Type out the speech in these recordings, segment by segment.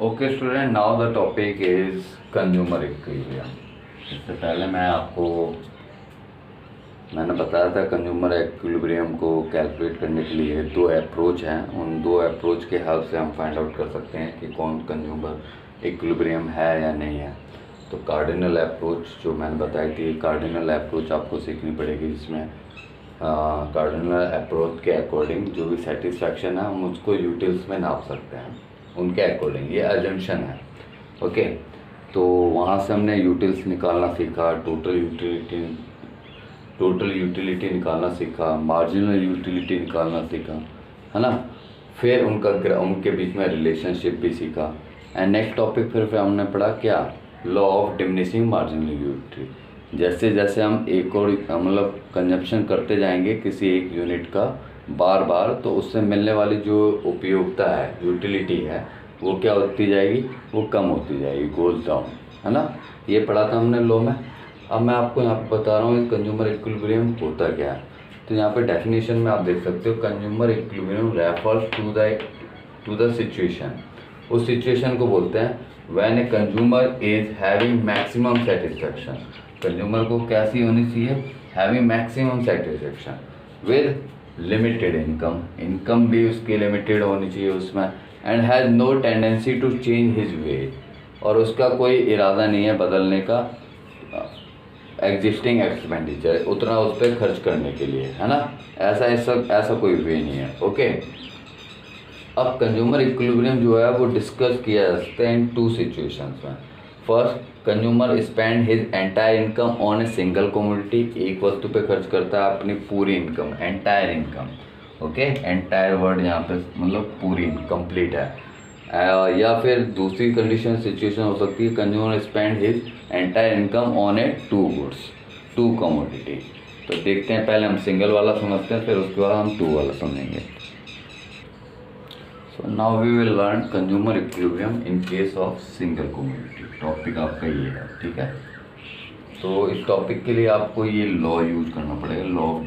Okay student, now the topic is consumer equilibrium. इससे पहले मैंने बताया था कंज्यूमर इक्विलिब्रियम को कैलकुलेट करने के लिए दो अप्रोच हैं। उन दो अप्रोच के हेल्प से हम फाइंड आउट कर सकते हैं कि कौन कंज्यूमर इक्विलिब्रियम है या नहीं है। तो कार्डिनल अप्रोच जो मैंने बताई थी, कार्डिनल अप्रोच आपको सीखनी पड़ेगी। जिसमें कार्डिनल अप्रोच के अकॉर्डिंग जो भी सेटिस्फैक्शन है हम उसको यूटिल्स में नाप सकते हैं उनके अकॉर्डिंग। ये एजम्पशन है। ओके, तो वहाँ से हमने यूटिल्स निकालना सीखा, टोटल यूटिलिटी निकालना सीखा, मार्जिनल यूटिलिटी निकालना सीखा, है ना। फिर उनके बीच में रिलेशनशिप भी सीखा। एंड नेक्स्ट टॉपिक फिर हमने पढ़ा क्या, law of diminishing marginal utility. जैसे जैसे हम एक और मतलब कंजप्शन करते जाएंगे किसी एक यूनिट का बार बार, तो उससे मिलने वाली जो उपयोगिता है, यूटिलिटी है, वो क्या होती जाएगी, वो कम होती जाएगी, गोज डाउन, है ना। ये पढ़ा था हमने लॉ में। अब मैं आपको यहाँ पे बता रहा हूँ कंज्यूमर इक्विलिब्रियम होता क्या है। तो यहाँ पे डेफिनेशन में आप देख सकते हो, consumer equilibrium refers to the situation. उस सिचुएशन को बोलते हैं when a consumer is having maximum satisfaction. Consumer को कैसी होनी चाहिए, having maximum satisfaction with limited income, income भी उसकी लिमिटेड होनी चाहिए उसमें। And has no tendency to change his ways, और उसका कोई इरादा नहीं है बदलने का एग्जिस्टिंग एक्सपेंडिचर, उतना उस पर खर्च करने के लिए, है ना। ऐसा कोई वे नहीं है। ओके, अब कंज्यूमर इक्विलिब्रियम जो है वो डिस्कस किया जा सकता है इन टू सिचुएशंस में। First, consumer spend his entire income on a single commodity. एक वस्तु पे खर्च करता है अपनी पूरी income, entire income. Okay, entire word यहाँ पे मतलब पूरी कंप्लीट है। या फिर दूसरी कंडीशन सिचुएशन हो सकती है, consumer spend his entire income on a two goods, two commodity. तो देखते हैं, पहले हम सिंगल वाला समझते हैं, फिर उसके बाद हम टू वाला समझेंगे। So now we will learn consumer equilibrium in case of single commodity. Topic आपका ये है, ठीक है। तो इस टॉपिक के लिए आपको ये लॉ यूज करना पड़ेगा, law of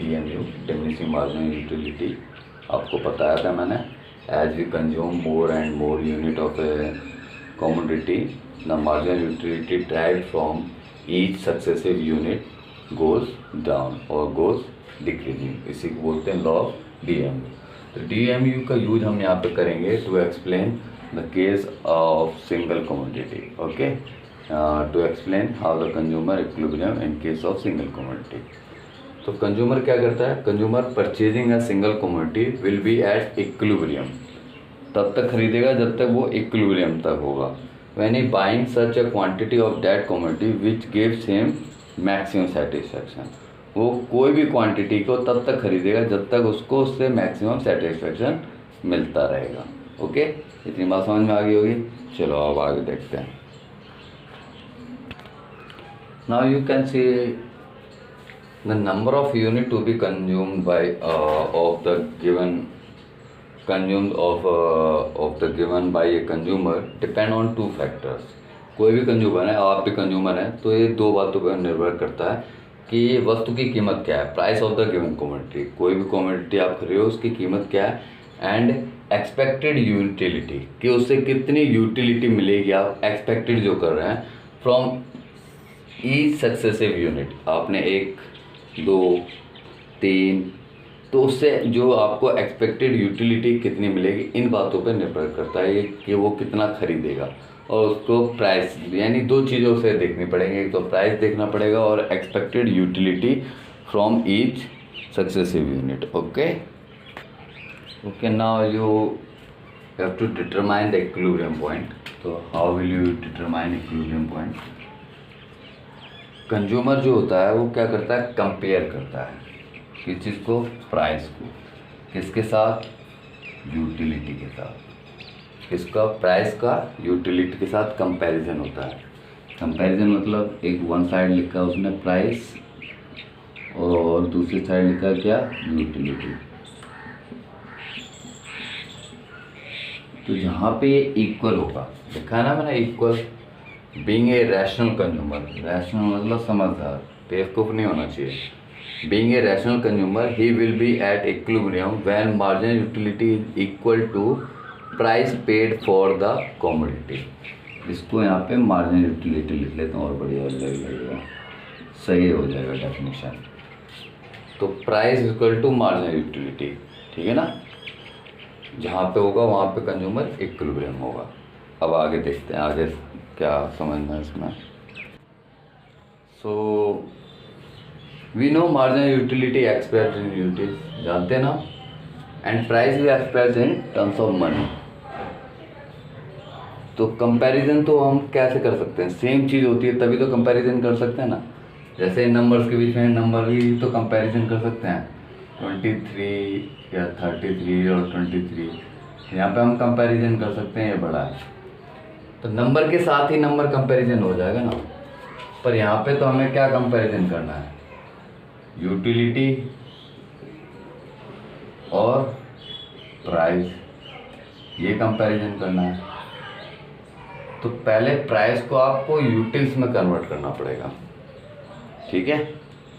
DMU, diminishing marginal utility. आपको बताया था मैंने, as we consume more and more unit of a commodity the marginal utility derived from each successive unit goes down और गोज डिक्रीजिंग। इसी को बोलते हैं लॉ ऑफ DMU। तो DMU का यूज हम यहाँ पे करेंगे to explain the case of single commodity. Okay, to explain how the consumer equilibrium in case of single commodity. तो कंज्यूमर क्या करता है, consumer purchasing a single commodity will be at equilibrium, तब तक खरीदेगा जब तक वो इक्विलिब्रियम तक होगा। When he buying such a quantity of that commodity which gives him maximum satisfaction. वो कोई भी क्वांटिटी को तब तक खरीदेगा जब तक उसको उससे मैक्सिमम सेटिस्फैक्शन मिलता रहेगा। ओके, इतनी बात समझ में आ गई होगी। चलो अब आगे देखते हैं। Now you can see the number of unit to be consumed by of the given consumed of the given by a consumer depend on two factors। कोई भी कंज्यूमर है, आप भी कंज्यूमर हैं, तो ये दो बातों पर निर्भर करता है कि वस्तु की कीमत क्या है, price of the given commodity. कोई भी कमोडिटी आप खरीद रहे हो उसकी कीमत क्या है, एंड एक्सपेक्टेड यूटिलिटी, कि उससे कितनी यूटिलिटी मिलेगी आप एक्सपेक्टेड जो कर रहे हैं फ्रॉम ईच सक्सेसिव यूनिट। आपने एक, दो, तीन, तो उससे जो आपको एक्सपेक्टेड यूटिलिटी कितनी मिलेगी, इन बातों पर निर्भर करता है कि वो कितना खरीदेगा। और उसको प्राइस, यानी दो चीज़ों से देखनी पड़ेंगी, एक तो प्राइस देखना पड़ेगा और expected utility from each successive unit. Okay okay, now you have to determine the equilibrium point. तो how will you determine equilibrium point. Consumer जो होता है वो क्या करता है, कंपेयर करता है किस चीज़ को, प्राइस को, किसके साथ, यूटिलिटी के साथ। किसका, प्राइस का यूटिलिटी के साथ कंपैरिजन होता है। कंपैरिजन मतलब एक वन साइड लिखा उसने प्राइस और दूसरी साइड लिखा क्या, यूटिलिटी। तो जहाँ पे ये इक्वल होगा, लिखा है ना मैंने equal, being a rational consumer, rational मतलब समझदार, बेवकूफ़ नहीं होना चाहिए। Being a rational consumer he will be at equilibrium when marginal utility is equal to price paid for the commodity. इसको यहाँ पे मार्जिनल यूटिलिटी लिख लेता हूँ और बढ़िया लगेगा, सही हो जाएगा डेफिनेशन। तो price equal to marginal utility, ठीक है ना। जहाँ पे होगा वहाँ पे कंज्यूमर इक्विलिब्रियम होगा। अब आगे देखते हैं आगे क्या समझना है इसमें। So we know marginal utility expressed in units, जानते हैं ना, एंड प्राइस भी expressed in terms of money. तो कंपैरिजन तो हम कैसे कर सकते हैं, सेम चीज़ होती है तभी तो कंपैरिजन कर सकते हैं ना। जैसे नंबर्स के बीच में नंबर भी तो कंपैरिजन कर सकते हैं, 23 या 33 और 23, यहाँ पे हम कंपैरिजन कर सकते हैं, ये बड़ा है तो नंबर के साथ ही नंबर कंपैरिजन हो जाएगा ना। पर यहाँ पे तो हमें क्या कंपैरिजन करना है, यूटिलिटी और प्राइस, ये कंपैरिजन करना है। तो पहले प्राइस को आपको यूटिल्स में कन्वर्ट करना पड़ेगा, ठीक है,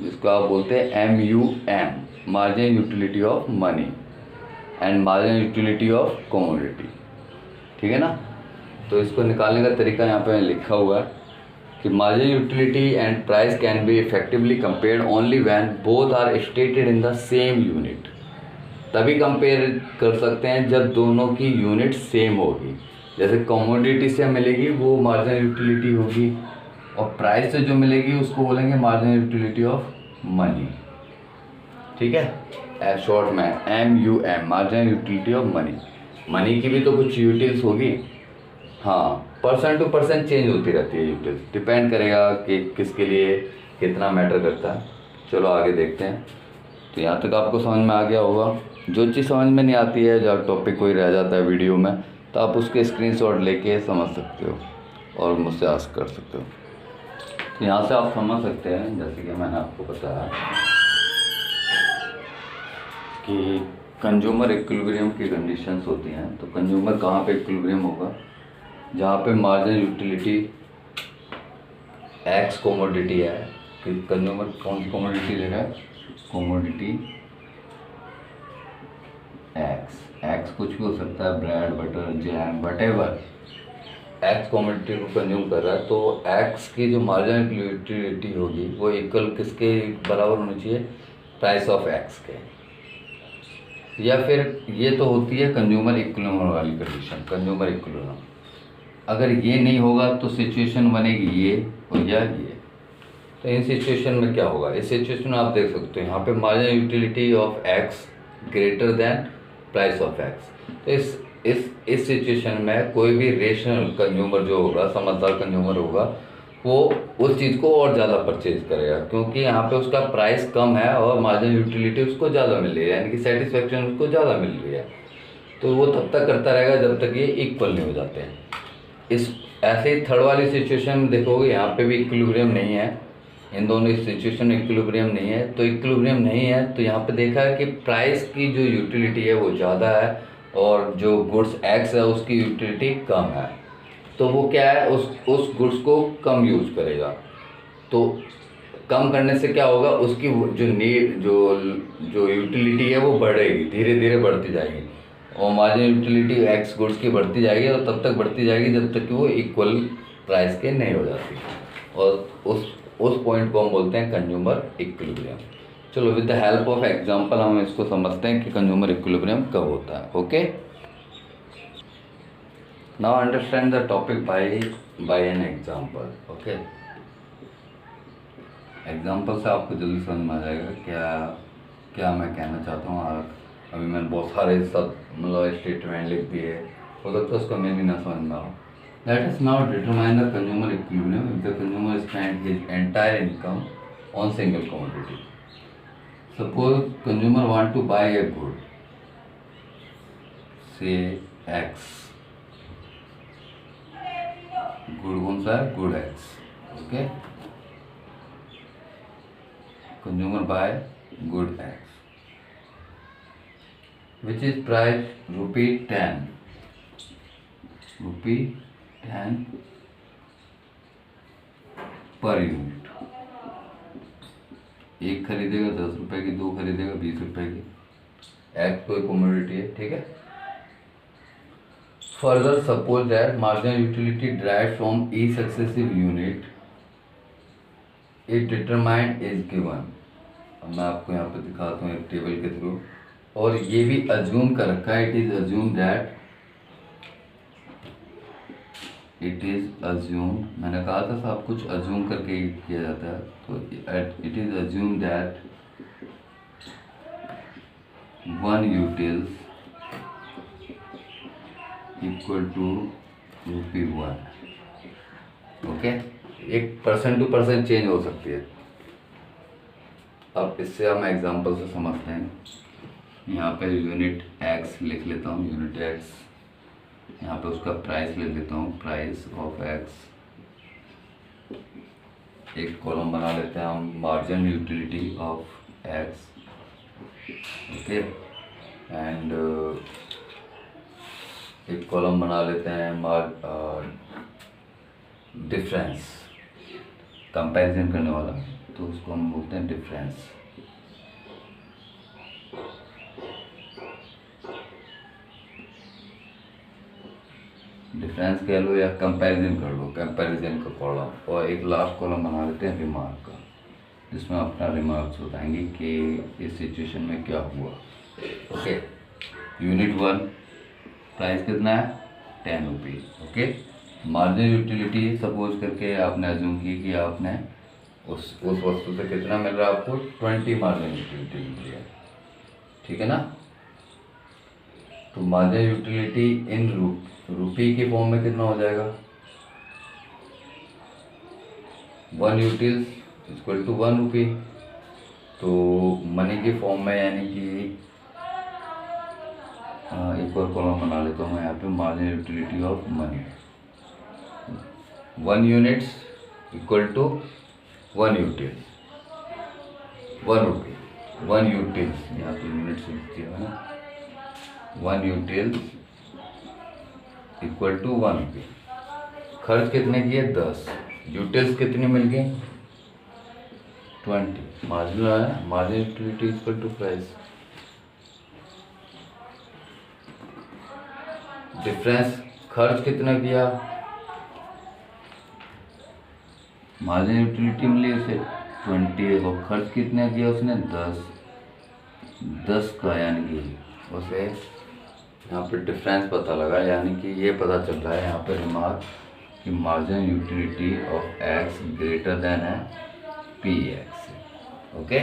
जिसको आप बोलते हैं MUM, marginal utility of money and marginal utility of commodity, ठीक है ना। तो इसको निकालने का तरीका यहाँ पे लिखा हुआ है कि marginal utility and price can be effectively compared only when both are stated in the same unit. तभी कंपेयर कर सकते हैं जब दोनों की यूनिट सेम होगी। जैसे कमोडिटी से मिलेगी वो मार्जिनल यूटिलिटी होगी, और प्राइस से जो मिलेगी उसको बोलेंगे मार्जिनल यूटिलिटी ऑफ मनी, ठीक है। शॉर्ट में MUM, marginal utility of money. Money की भी तो कुछ यूटिल्स होगी, हाँ, पर्सन टू पर्सन चेंज होती रहती है यूटिल्स, डिपेंड करेगा कि किसके लिए कितना मैटर करता है। चलो आगे देखते हैं। तो यहाँ तक आपको समझ में आ गया होगा। जो चीज़ समझ में नहीं आती है, जब टॉपिक कोई रह जाता है वीडियो में, तो आप उसके स्क्रीनशॉट लेके समझ सकते हो और मुझसे आस्क कर सकते हो। तो यहाँ से आप समझ सकते हैं, जैसे कि मैंने आपको बताया कि कंज्यूमर इक्विलिब्रियम की कंडीशंस होती हैं। तो कंज्यूमर कहाँ पे इक्विलिब्रियम होगा, जहाँ पे मार्जिनल यूटिलिटी एक्स कमोडिटी है, कि कंज्यूमर कौन सी कमोडिटी ले रहा है, कमोडिटी एक्स कुछ भी हो सकता है, bread, butter, jam, whatever, x commodity को कंज्यूम कर रहा है। तो एक्स की जो मार्जिनल यूटिलिटी होगी वो इक्वल किसके बराबर होनी चाहिए, प्राइस ऑफ एक्स के। या फिर ये तो होती है कंज्यूमर इक्विलिब्रियम वाली कंडीशन, कंज्यूमर इक्विलिब्रियम। अगर ये नहीं होगा तो सिचुएशन बनेगी ये और ये। तो इन सिचुएशन में क्या होगा, इस सिचुएशन में आप देख सकते हो यहाँ पे marginal utility of x greater than price of x. तो इस सिचुएशन में कोई भी रेशनल कंज्यूमर जो होगा, समझदार कंज्यूमर होगा, वो उस चीज़ को और ज़्यादा परचेज करेगा, क्योंकि यहाँ पे उसका प्राइस कम है और मार्जिनल यूटिलिटी उसको ज़्यादा मिल रही है, यानी कि सेटिस्फेक्शन उसको ज़्यादा मिल रही है। तो वो तब तक करता रहेगा जब तक ये इक्वल नहीं हो जाते हैं। इस ऐसे ही थर्ड वाली सिचुएशन में देखोगे यहाँ पे भी इक्विलिब्रियम नहीं है, इन दोनों सिचुएशन में इक्विलिब्रियम नहीं है। तो इक्विलिब्रियम नहीं है तो यहाँ पे देखा है कि प्राइस की जो यूटिलिटी है वो ज़्यादा है और जो गुड्स एक्स है उसकी यूटिलिटी कम है। तो वो क्या है, उस गुड्स को कम यूज़ करेगा। तो कम करने से क्या होगा, उसकी जो नीड जो यूटिलिटी है वो बढ़ेगी, धीरे धीरे बढ़ती जाएगी, और मार्जिनल यूटिलिटी एक्स गुड्स की बढ़ती जाएगी और तब तक बढ़ती जाएगी जब तक कि वो इक्वल प्राइस के नहीं हो जाती। और उस पॉइंट को हम बोलते हैं कंज्यूमर इक्विलिब्रियम। चलो with the help of example हम इसको समझते हैं कि कंज्यूमर इक्विलिब्रियम कब होता है। Okay, now understand the topic by an example. Okay, example से आपको जल्दी समझ में आ जाएगा क्या मैं कहना चाहता हूँ। और अभी मैंने बहुत सारे सब मतलब स्टेटमेंट लिख दिए, हो सकता है उसका मीनिंग ना समझ में आओ। Let us now determine the consumer equilibrium if the consumer spent his entire income on single commodity. Suppose consumer want to buy a good, say X. Good कौन सा है, good X. Okay. Consumer buy good X, which is price ₹10. ₹10 per unit. एक खरीदेगा 10 रुपए की, दो खरीदेगा 20 रुपए की। एक्स कोई कमोडिटी है, ठीक है। Further, suppose that marginal utility derived from each successive unit is determined is given. अब मैं आपको यहाँ पे दिखाता हूँ एक टेबल के थ्रू, और ये भी अज्यूम कर रखा है, इट इज़ अज्यूम मैंने कहा था सब कुछ अज्यूम करके ही किया जाता है, तो it is assume that one utils equal to ₹1। Okay, एक परसेंट टू परसेंट चेंज हो सकती है। अब इससे हम एग्जांपल से समझते हैं। यहाँ पे यूनिट एक्स लिख लेता हूँ, यूनिट एक्स, यहाँ पे उसका प्राइस लिख लेता हूँ, प्राइस ऑफ एक्स। एक कॉलम बना लेते हैं हम, margin utility of x. Okay, and एक कॉलम बना लेते हैं डिफरेंस, कंपैरिजन करने वाला, तो उसको हम बोलते हैं डिफरेंस। डिफरेंस कह लो या कंपैरिजन कर लो, कंपैरिजन का कॉलम। और एक लास्ट कॉलम बना लेते हैं रिमार्क का, जिसमें अपना रिमार्क्स बताएंगे कि इस सिचुएशन में क्या हुआ। ओके, यूनिट 1 प्राइस कितना है, ₹10। ओके, मार्जिन यूटिलिटी सपोज करके आपने अज्यूम की कि आपने उस वस्तु से कितना मिल रहा है आपको, 20 मार्जिन यूटिलिटी मिल रही है, ठीक है ना। तो मार्जिन यूटिलिटी इन रुपी के फॉर्म में कितना हो जाएगा, 1 यूटिल्स इक्वल टू 1 रुपी। तो मनी के फॉर्म में, यानी कि एक और कॉलम बना लेता हूँ मैं यहाँ पे, margin utility of money, 1 units equal to 1 utils, 1 rupee, 1 utils, यहाँ पे यूनिट्स लिख दिया है ना, 1 यूटिल्स इक्वल टू 1 रुपी। खर्च कितने किए, 10, यूटिल्स कितनी मिल गई, 20। मार्जिन है, margin utility equal to price. Difference, खर्च कितना किया, मार्जिन यूटिलिटी मिली उसे 20 और खर्च कितना किया उसने, 10 का, यानी कि उसे यहाँ पे डिफरेंस पता लगा, यानी कि ये पता चल रहा है यहाँ पे रिमार्क कि margin utility of x greater than है पी एक्स। ओके,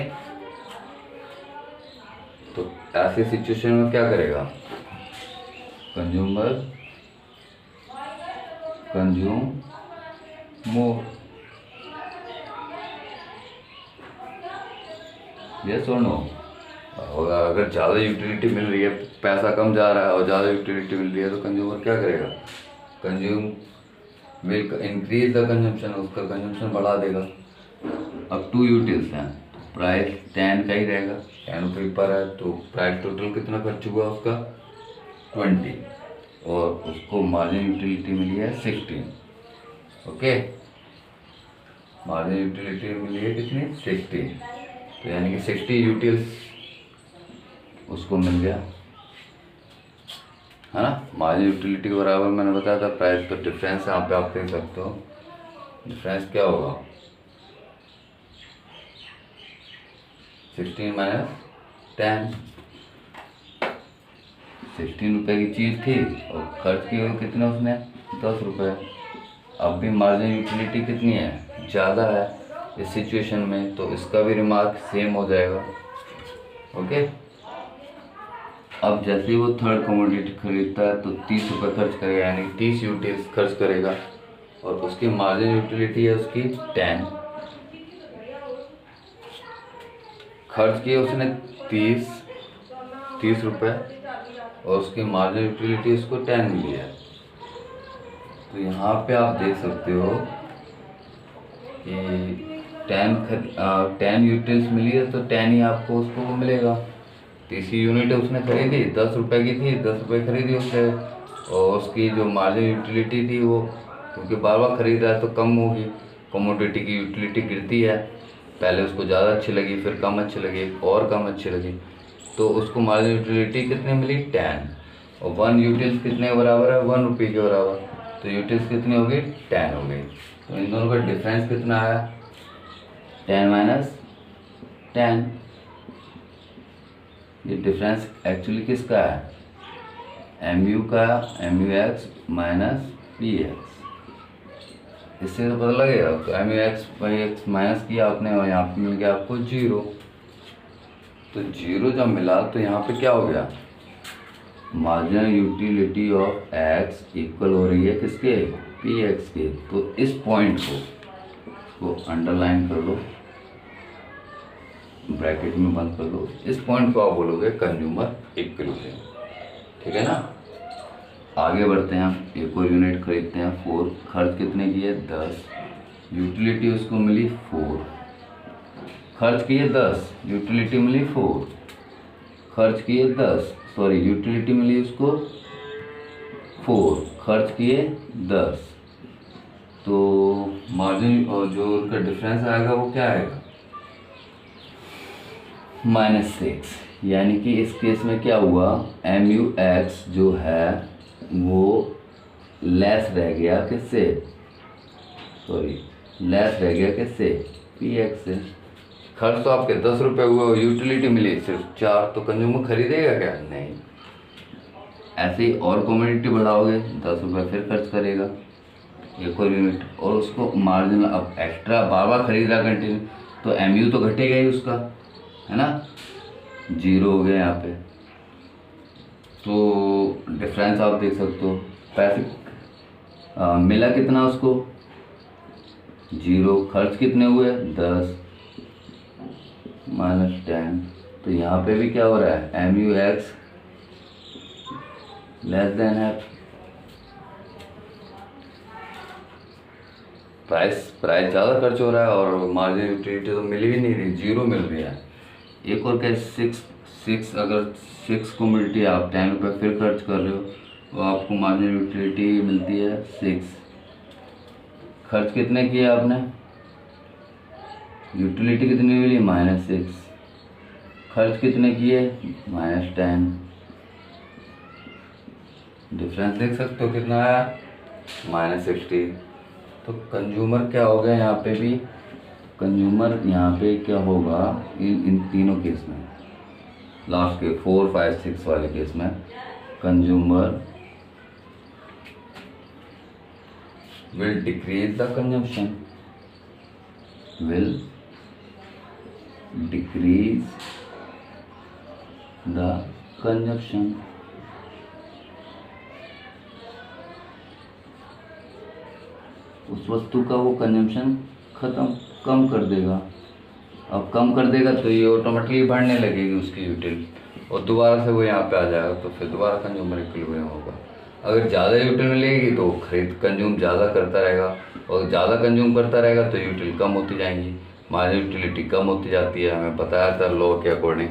तो ऐसी सिचुएशन में क्या करेगा, कंज्यूमर कंज्यूम मोर, यस और नो। और अगर ज़्यादा यूटिलिटी मिल रही है, पैसा कम जा रहा है और ज़्यादा यूटिलिटी मिल रही है, तो कंज्यूमर क्या करेगा, consume will increase the consumption, उसका कंजम्पशन बढ़ा देगा। अब 2 यूटिल्स हैं, तो प्राइस 10 का ही रहेगा, 10 रुपये पर है, तो प्राइस टोटल कितना खर्च हुआ उसका, 20, और उसको मार्जिन यूटिलिटी मिली है 16। ओके, मार्जिन यूटिलिटी मिली है कितनी, 16, तो यानी कि 60 यूटिल्स उसको मिल गया, है ना। मार्जिन यूटिलिटी के बराबर मैंने बताया था प्राइस, तो डिफरेंस यहाँ पे आप देख सकते हो, डिफरेंस क्या होगा, 16 माइनस 10, 16 रुपये की चीज़ थी और खर्च किए हुए कितने उसने, 10 रुपये। अब भी मार्जिन यूटिलिटी कितनी है, ज़्यादा है इस सिचुएशन में, तो इसका भी रिमार्क सेम हो जाएगा। ओके, अब जैसे ही वो थर्ड कमोडिटी खरीदता है तो 30 रुपये खर्च करेगा, यानी 30 यूटिल्स खर्च करेगा, और उसकी मार्जिन यूटिलिटी है उसकी 10, खर्च किए उसने 30 रुपये और उसकी मार्जिन यूटिलिटी उसको 10 मिली है। तो यहाँ पे आप देख सकते हो कि 10 यूटिल्स मिली है, तो 10 ही आपको उसको मिलेगा। तीसरी यूनिट उसने खरीदी, 10 रुपये की थी, 10 रुपये खरीदी उससे, और उसकी जो मार्जिन यूटिलिटी थी वो, क्योंकि बार बार खरीद रहा है तो कम होगी, कमोडिटी की यूटिलिटी गिरती है, पहले उसको ज़्यादा अच्छी लगी, फिर कम अच्छी लगी, और कम अच्छी लगी, तो उसको मार्जिन यूटिलिटी कितनी मिली, 10। और 1 यूटिल्स कितने के बराबर है, 1 रुपये के बराबर, तो यूटिल्स कितनी हो गई, 10 हो गई। तो इन दोनों का डिफरेंस कितना आया, 10 माइनस 10। ये डिफरेंस एक्चुअली किसका है, mu का, MUX माइनस PX। इससे तो पता लगेगा, तो MUX/X माइनस किया आपने और यहाँ पे मिल गया आपको 0। तो 0 जब मिला तो यहाँ पे क्या हो गया, marginal utility of x equal हो रही है किसके, PX के। तो इस पॉइंट को अंडरलाइन कर लो, ब्रैकेट में बंद कर लो, इस पॉइंट को आप बोलोगे कंज्यूमर इक्विलिब्रियम, ठीक है ना। आगे बढ़ते हैं, एक और यूनिट खरीदते हैं 4, खर्च कितने किए 10, यूटिलिटी उसको मिली 4, खर्च किए 10, यूटिलिटी मिली 4, खर्च किए 10, सॉरी यूटिलिटी मिली उसको 4, खर्च किए 10। तो मार्जिन और जो उनका डिफरेंस आएगा वो क्या आएगा, -6। यानी कि इस केस में क्या हुआ, MUX जो है वो लेस रह गया किससे, सॉरी लेस रह गया किससे, PX से। खर्च तो आपके 10 रुपये हुए और यूटिलिटी मिली सिर्फ 4, तो कंज्यूमर खरीदेगा क्या, नहीं। ऐसे ही और कमोडिटी बढ़ाओगे 10 रुपये फिर खर्च करेगा एक और यूनिट, और उसको मार्जिन अब एक्स्ट्रा बार बार खरीद रहा कंटिन्यू, तो MU तो घटेगा ही उसका, है ना, 0 हो गया यहाँ पे। तो डिफरेंस आप देख सकते हो, पैसे मिला कितना उसको 0, खर्च कितने हुए 10 माइनस 10। तो यहाँ पे भी क्या हो रहा है, MUX लेस देन है, प्राइस ज़्यादा खर्च हो रहा है और मार्जिन यूटिलिटी तो मिल ही नहीं रही, 0 मिल रही है। एक और क्या, 6 अगर 6 को मिलती है, आप 10 रुपये फिर खर्च कर रहे हो तो आपको मार्जिन यूटिलिटी मिलती है 6, खर्च कितने किए आपने, यूटिलिटी कितनी मिली -6, खर्च कितने किए -10, डिफरेंस देख सकते हो कितना आया, -60। तो कंज्यूमर क्या हो गया यहाँ पे भी, कंज्यूमर यहाँ पे क्या होगा इन तीनों केस में, लास्ट के 4, 5, 6 वाले केस में consumer will decrease the consumption, will decrease the consumption। उस वस्तु का वो कंजम्पशन कम कर देगा। अब कम कर देगा तो ये ऑटोमेटिकली बढ़ने लगेगी उसकी यूटिल, और दोबारा से वो यहाँ पे आ जाएगा, तो फिर दोबारा कंज्यूमर इक्विलिब्रियम होगा। अगर ज़्यादा यूटिल मिलेगी तो कंज्यूम ज़्यादा करता रहेगा, और ज़्यादा कंज्यूम करता रहेगा तो यूटिल कम होती जाएंगी, मार्जिनल यूटिलिटी कम होती जाती है, हमें बताया था लॉ के अकॉर्डिंग।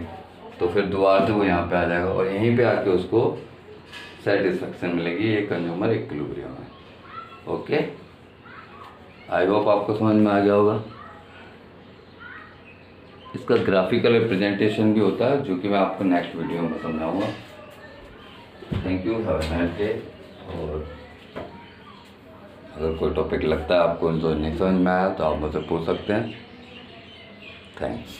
तो फिर दोबारा से वो यहाँ पे आ जाएगा और यहीं पे आके उसको सेटिस्फेक्शन मिलेगी, ये कंज्यूमर इक्विलिब्रियम है। ओके, आई होप आपको समझ में आ गया होगा। इसका ग्राफिकल रिप्रेजेंटेशन भी होता है, जो कि मैं आपको नेक्स्ट वीडियो में समझाऊंगा। Thank you, have a nice day. और अगर कोई टॉपिक लगता है आपको जो नहीं समझ में आया तो आप मुझसे पूछ सकते हैं। थैंक्स।